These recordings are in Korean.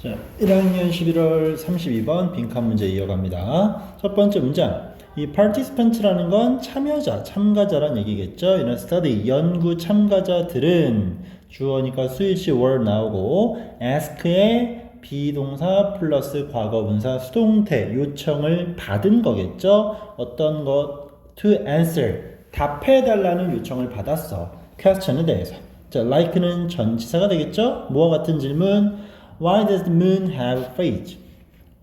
자, 1학년 11월 32번 빈칸 문제 이어갑니다. 첫 번째 문장. 이 participant라는 건 참여자, 참가자란 얘기겠죠. 이런 study, 연구 참가자들은 주어니까 수일시 were 나오고 ask의 비동사 플러스 과거분사 수동태 요청을 받은 거겠죠. 어떤 것? to answer, 답해달라는 요청을 받았어. question에 대해서. 자, like는 전치사가 되겠죠. 뭐와 같은 질문? Why does the moon have phase?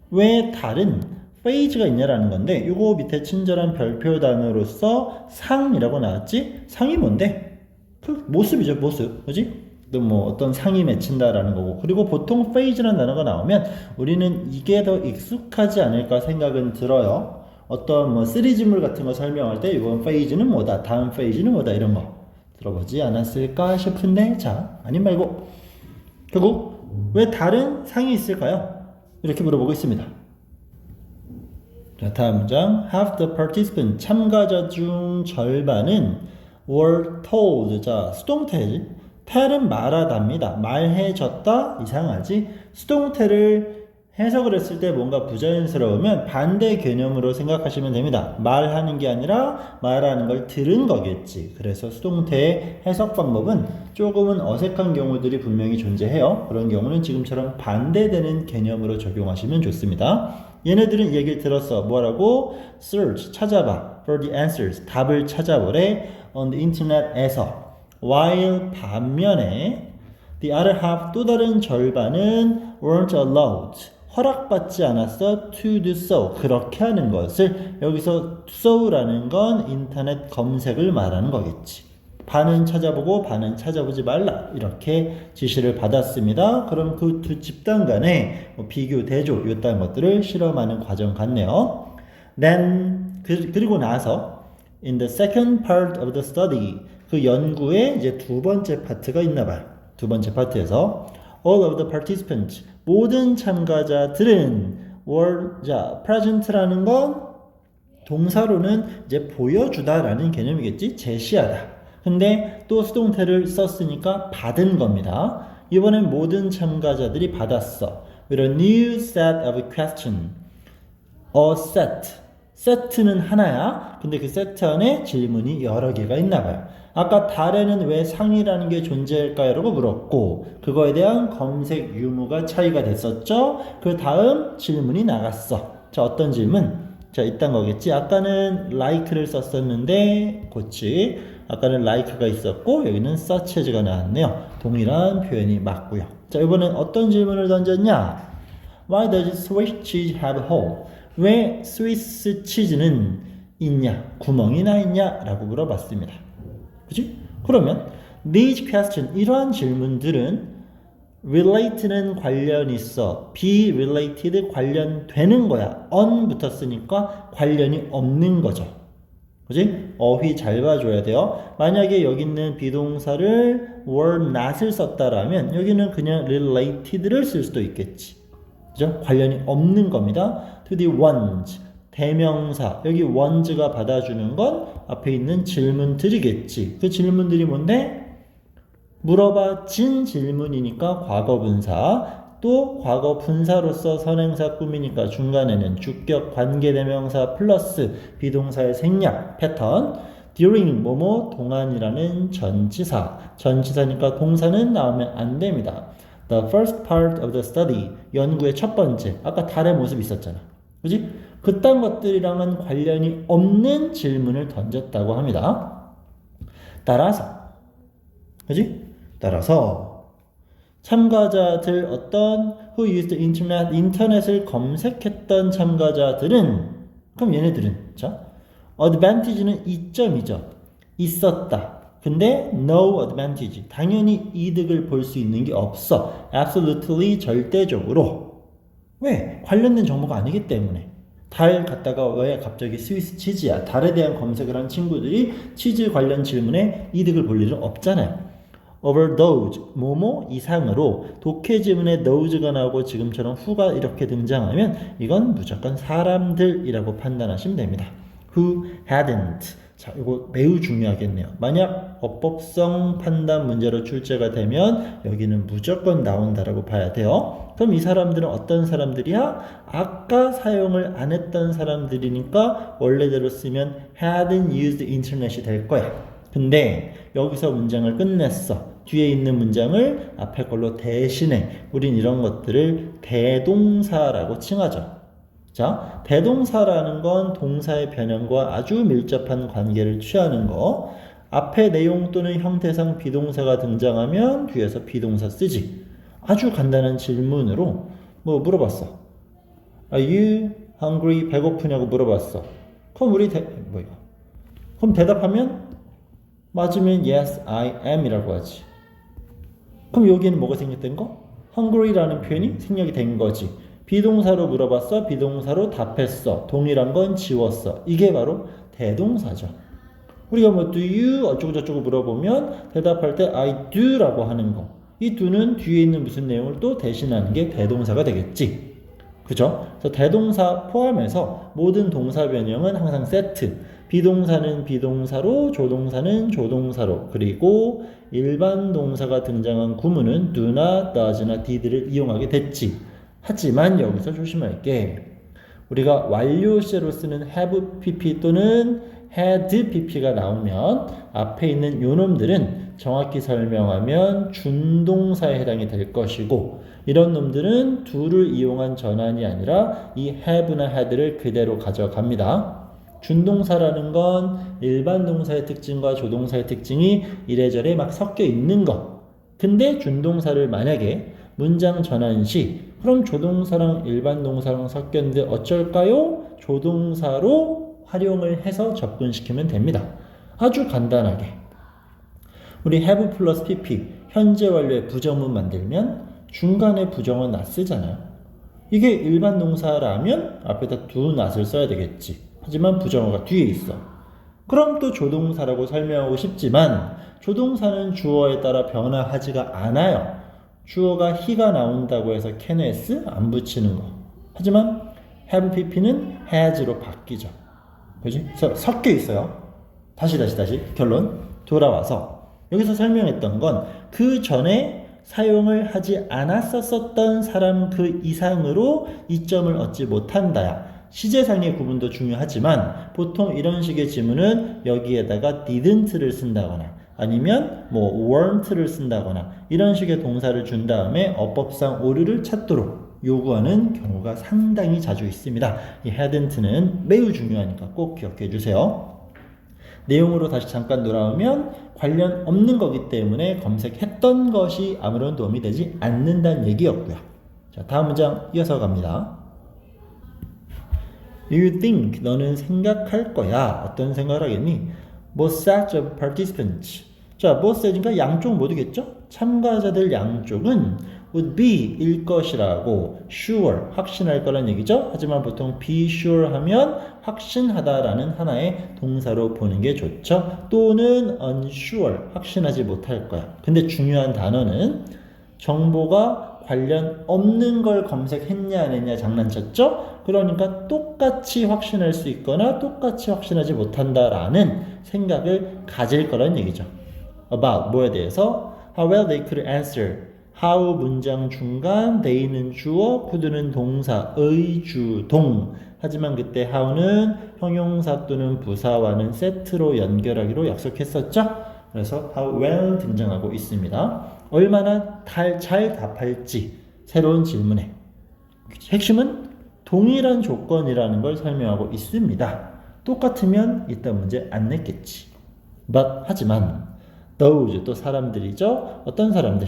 왜 달은 phase가 있냐라는 건데, 요거 밑에 친절한 별표 단어로서 상이라고 나왔지? 상이 뭔데? 그 모습이죠, 모습. 그지? 또 뭐 어떤 상이 맺힌다라는 거고. 그리고 보통 phase라는 단어가 나오면 우리는 이게 더 익숙하지 않을까 생각은 들어요. 어떤 뭐 시리즈물 같은 거 설명할 때 이번 phase는 뭐다, 다음 phase는 뭐다, 이런 거 들어보지 않았을까 싶은데, 자, 아니 말고 결국 왜 다른 상이 있을까요? 이렇게 물어보고 있습니다. 자, 다음 문장. Half the participants, 참가자 중 절반은 were told. 자, 수동태. tell은 말하답니다. 말해줬다? 이상하지? 수동태를 해석을 했을 때 뭔가 부자연스러우면 반대 개념으로 생각하시면 됩니다. 말하는 게 아니라 말하는 걸 들은 거겠지. 그래서 수동태의 해석 방법은 조금은 어색한 경우들이 분명히 존재해요. 그런 경우는 지금처럼 반대되는 개념으로 적용하시면 좋습니다. 얘네들은 이 얘기를 들었어. 뭐라고? Search, 찾아봐. For the answers, 답을 찾아보래. On the internet에서. While 반면에 the other half, 또 다른 절반은 weren't allowed, 허락받지 않았어. to do so, 그렇게 하는 것을. 여기서 so라는 건 인터넷 검색을 말하는 거겠지. 반은 찾아보고 반은 찾아보지 말라, 이렇게 지시를 받았습니다. 그럼 그 두 집단 간의 비교, 대조 이딴 것들을 실험하는 과정 같네요. Then 그리고 나서 in the second part of the study, 그 연구의 이제 두 번째 파트가 있나 봐요. 두 번째 파트에서 all of the participants, 모든 참가자들은 were, 자, present라는 건 동사로는 이제 보여주다라는 개념이겠지. 제시하다. 근데 또 수동태를 썼으니까 받은 겁니다. 이번엔 모든 참가자들이 받았어. With a new set of questions. A set. 세트는 하나야. 근데 그 세트 안에 질문이 여러 개가 있나 봐요. 아까 달에는 왜 상이라는 게 존재할까요? 라고 물었고, 그거에 대한 검색 유무가 차이가 됐었죠. 그 다음 질문이 나갔어. 자, 어떤 질문? 자, 이딴 거겠지. 아까는 like를 썼었는데, 그치. 아까는 like가 있었고, 여기는 such가 나왔네요. 동일한 표현이 맞고요. 자, 이번엔 어떤 질문을 던졌냐? Why does Swiss cheese have a hole? 왜 스위스 치즈는 있냐? 구멍이 나 있냐? 라고 물어봤습니다. 그치? 그러면 these questions, 이러한 질문들은 relate는 관련 있어. be related 관련되는 거야. on 붙었으니까 관련이 없는 거죠. 그치? 어휘 잘 봐줘야 돼요. 만약에 여기 있는 비동사를 were not을 썼다라면 여기는 그냥 related를 쓸 수도 있겠지. 그죠? 관련이 없는 겁니다. To the ones, 대명사. 여기 ones가 받아주는 건 앞에 있는 질문들이겠지. 그 질문들이 뭔데? 물어봐진 질문이니까 과거분사. 또 과거분사로서 선행사 꾸미니까 중간에는 주격 관계대명사 플러스 비동사의 생략 패턴. during 뭐뭐 동안이라는 전치사. 전치사니까 동사는 나오면 안 됩니다. The first part of the study, 연구의 첫 번째. 아까 달의 모습 있었잖아. 그지? 그딴 것들이랑은 관련이 없는 질문을 던졌다고 합니다. 따라서, 그지? 따라서 참가자들 어떤 who used the internet, 인터넷을 검색했던 참가자들은, 그럼 얘네들은, 자, advantage는 이점이죠. 있었다. 근데 no advantage, 당연히 이득을 볼 수 있는 게 없어. absolutely, 절대적으로. 왜? 관련된 정보가 아니기 때문에. 달 갔다가 왜 갑자기 스위스 치즈야? 달에 대한 검색을 한 친구들이 치즈 관련 질문에 이득을 볼 일은 없잖아요. over those, 뭐뭐 이상으로. 독해 지문에 those가 나오고 지금처럼 who가 이렇게 등장하면 이건 무조건 사람들이라고 판단하시면 됩니다. who hadn't, 자, 이거 매우 중요하겠네요. 만약 어법성 판단 문제로 출제가 되면 여기는 무조건 나온다라고 봐야 돼요. 그럼 이 사람들은 어떤 사람들이야? 아까 사용을 안 했던 사람들이니까 원래대로 쓰면 hadn't used internet이 될 거야. 근데 여기서 문장을 끝냈어. 뒤에 있는 문장을 앞에 걸로 대신해. 우린 이런 것들을 대동사라고 칭하죠. 자, 대동사라는 건 동사의 변형과 아주 밀접한 관계를 취하는 거. 앞에 내용 또는 형태상 비동사가 등장하면 뒤에서 비동사 쓰지. 아주 간단한 질문으로 뭐 물어봤어. Are you hungry? 배고프냐고 물어봤어. 그럼 우리 그럼 대답하면 맞으면 yes, I am 이라고 하지. 그럼 여기에는 뭐가 생겼던 거? hungry라는 표현이 생략이 된 거지. 비동사로 물어봤어. 비동사로 답했어. 동일한 건 지웠어. 이게 바로 대동사죠. 우리가 뭐 do you 어쩌고저쩌고 물어보면 대답할 때 I do 라고 하는 거. 이 do는 뒤에 있는 무슨 내용을 또 대신하는 게 대동사가 되겠지. 그죠? 그래서 대동사 포함해서 모든 동사 변형은 항상 세트. 비동사는 비동사로, 조동사는 조동사로, 그리고 일반 동사가 등장한 구문은 do나 does나 did를 이용하게 됐지. 하지만 여기서 조심할 게 우리가 완료 시제로 쓰는 have pp 또는 had pp가 나오면 앞에 있는 요놈들은 정확히 설명하면 준동사에 해당이 될 것이고 이런 놈들은 do를 이용한 전환이 아니라 이 have나 had를 그대로 가져갑니다. 준동사라는 건 일반 동사의 특징과 조동사의 특징이 이래저래 막 섞여 있는 것. 근데 준동사를 만약에 문장 전환 시 그럼 조동사랑 일반 동사랑 섞였는데 어쩔까요? 조동사로 활용을 해서 접근시키면 됩니다. 아주 간단하게. 우리 have 플러스 pp 현재 완료의 부정문 만들면 중간에 부정은 not 쓰잖아요. 이게 일반 동사라면 앞에다 do not을 써야 되겠지. 하지만 부정어가 뒤에 있어. 그럼 또 조동사라고 설명하고 싶지만 조동사는 주어에 따라 변화하지가 않아요. 주어가 he가 나온다고 해서 can, has 안 붙이는 거. 하지만 have pp는 has로 바뀌죠. 그지? 그래서 섞여 있어요. 다시 결론 돌아와서 여기서 설명했던 건 그 전에 사용을 하지 않았었던 사람 그 이상으로 이점을 얻지 못한다야. 시제상의 구분도 중요하지만 보통 이런 식의 지문은 여기에다가 didn't를 쓴다거나 아니면 뭐 weren't를 쓴다거나 이런 식의 동사를 준 다음에 어법상 오류를 찾도록 요구하는 경우가 상당히 자주 있습니다. 이 hadn't는 매우 중요하니까 꼭 기억해 주세요. 내용으로 다시 잠깐 돌아오면 관련 없는 거기 때문에 검색했던 것이 아무런 도움이 되지 않는다는 얘기였고요. 자, 다음 문장 이어서 갑니다. You think 너는 생각할 거야. 어떤 생각을 하겠니? Both sets of participants. 자, both sets니까 양쪽 모두겠죠? 참가자들 양쪽은 would be 일 것이라고 sure 확신할 거란 얘기죠. 하지만 보통 be sure 하면 확신하다라는 하나의 동사로 보는 게 좋죠. 또는 unsure 확신하지 못할 거야. 근데 중요한 단어는 정보가 관련 없는 걸 검색했냐 안 했냐 장난쳤죠? 그러니까 똑같이 확신할 수 있거나 똑같이 확신하지 못한다라는 생각을 가질 거란 얘기죠. About 뭐에 대해서 how well they could answer. how 문장 중간 they는 주어, could는 동사, 의주동. 하지만 그때 how는 형용사 또는 부사와는 세트로 연결하기로 약속했었죠? 그래서 how well 등장하고 있습니다. 얼마나 잘 답할지 새로운 질문에 핵심은 동일한 조건이라는 걸 설명하고 있습니다. 똑같으면 이딴 문제 안 냈겠지. But 하지만 those 또 사람들이죠. 어떤 사람들?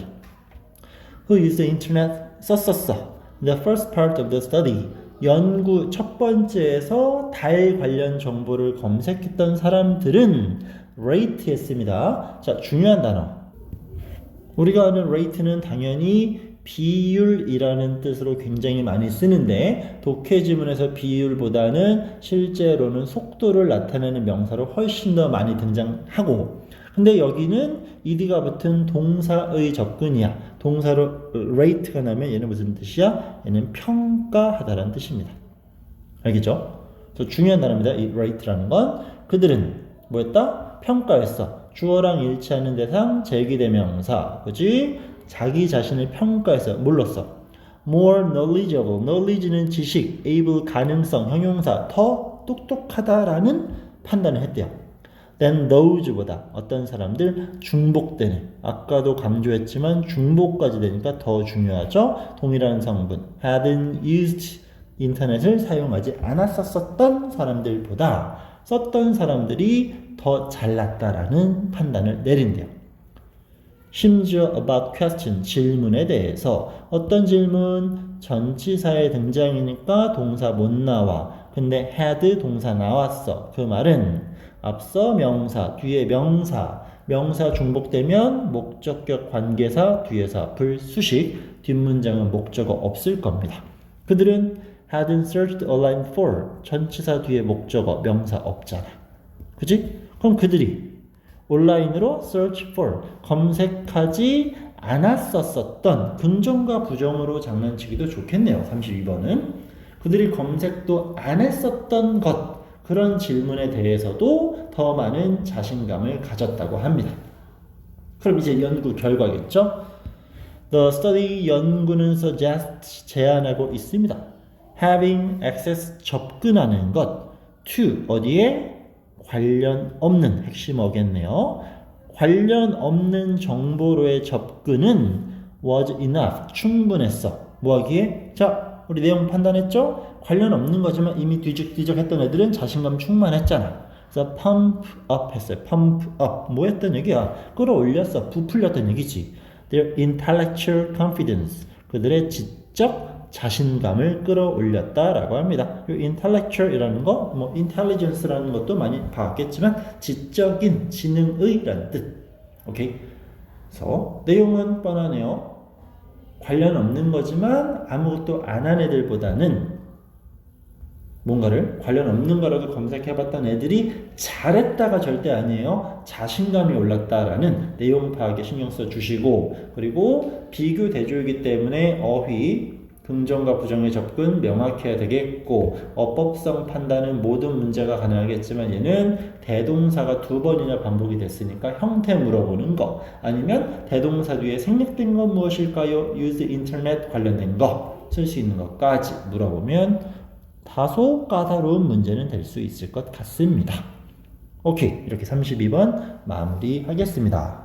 Who used the internet 썼었어. The first part of the study 연구 첫 번째에서 달 관련 정보를 검색했던 사람들은 rate 했습니다. 자, 중요한 단어. 우리가 아는 rate는 당연히 비율이라는 뜻으로 굉장히 많이 쓰는데 독해 지문에서 비율보다는 실제로는 속도를 나타내는 명사로 훨씬 더 많이 등장하고 근데 여기는 ed가 붙은 동사의 접근이야. 동사로 rate가 나면 얘는 무슨 뜻이야? 얘는 평가하다라는 뜻입니다. 알겠죠? 그래서 중요한 단어입니다. 이 rate라는 건 그들은 뭐였다? 평가했어. 주어랑 일치하는 대상 제기대명사. 그지? 자기 자신을 평가해서 뭘로 써? more knowledgeable. knowledge는 지식, able 가능성, 형용사 더 똑똑하다라는 판단을 했대요. than those보다 어떤 사람들 중복되는 아까도 강조했지만 중복까지 되니까 더 중요하죠. 동일한 성분 hadn't used 인터넷을 사용하지 않았었던 사람들보다 썼던 사람들이 더 잘났다라는 판단을 내린대요. 심지어 about question 질문에 대해서 어떤 질문 전치사의 등장이니까 동사 못 나와. 근데 had 동사 나왔어. 그 말은 앞서 명사 뒤에 명사 중복되면 목적격 관계사 뒤에서 불수식 뒷문장은 목적어 없을 겁니다. 그들은 hadn't searched online for 전치사 뒤에 목적어 명사 없잖아. 그치? 그럼 그들이 온라인으로 search for 검색하지 않았었던 긍정과 부정으로 장난치기도 좋겠네요. 32번은 그들이 검색도 안 했었던 것 그런 질문에 대해서도 더 많은 자신감을 가졌다고 합니다. 그럼 이제 연구 결과겠죠? The study 연구는 suggest 제안하고 있습니다. Having access 접근하는 것 to 어디에? 관련 없는 핵심 어겠네요. 관련 없는 정보로의 접근은 was enough 충분했어. 뭐하기에? 자 우리 내용 판단했죠? 관련 없는 거지만 이미 뒤적뒤적 했던 애들은 자신감 충만했잖아. 그래서 pump up 했어요. pump up 뭐 했던 얘기야? 끌어올렸어. 부풀렸던 얘기지. Their intellectual confidence 그들의 지적 자신감을 끌어올렸다라고 합니다. 이 intellectual이라는 거, 뭐 intelligence라는 것도 많이 봤겠지만 지적인, 지능의라는 뜻. 오케이. 그래서 내용은 뻔하네요. 관련 없는 거지만 아무것도 안 한 애들보다는 뭔가를 관련 없는 거라도 검색해봤던 애들이 잘했다가 절대 아니에요. 자신감이 올랐다라는 내용 파악에 신경 써주시고 그리고 비교 대조이기 때문에 어휘 긍정과 부정의 접근 명확해야 되겠고 어법성 판단은 모든 문제가 가능하겠지만 얘는 대동사가 2번이나 반복이 됐으니까 형태 물어보는 거 아니면 대동사 뒤에 생략된 건 무엇일까요? use internet 관련된 거 쓸 수 있는 것까지 물어보면 다소 까다로운 문제는 될 수 있을 것 같습니다. 오케이 이렇게 32번 마무리하겠습니다.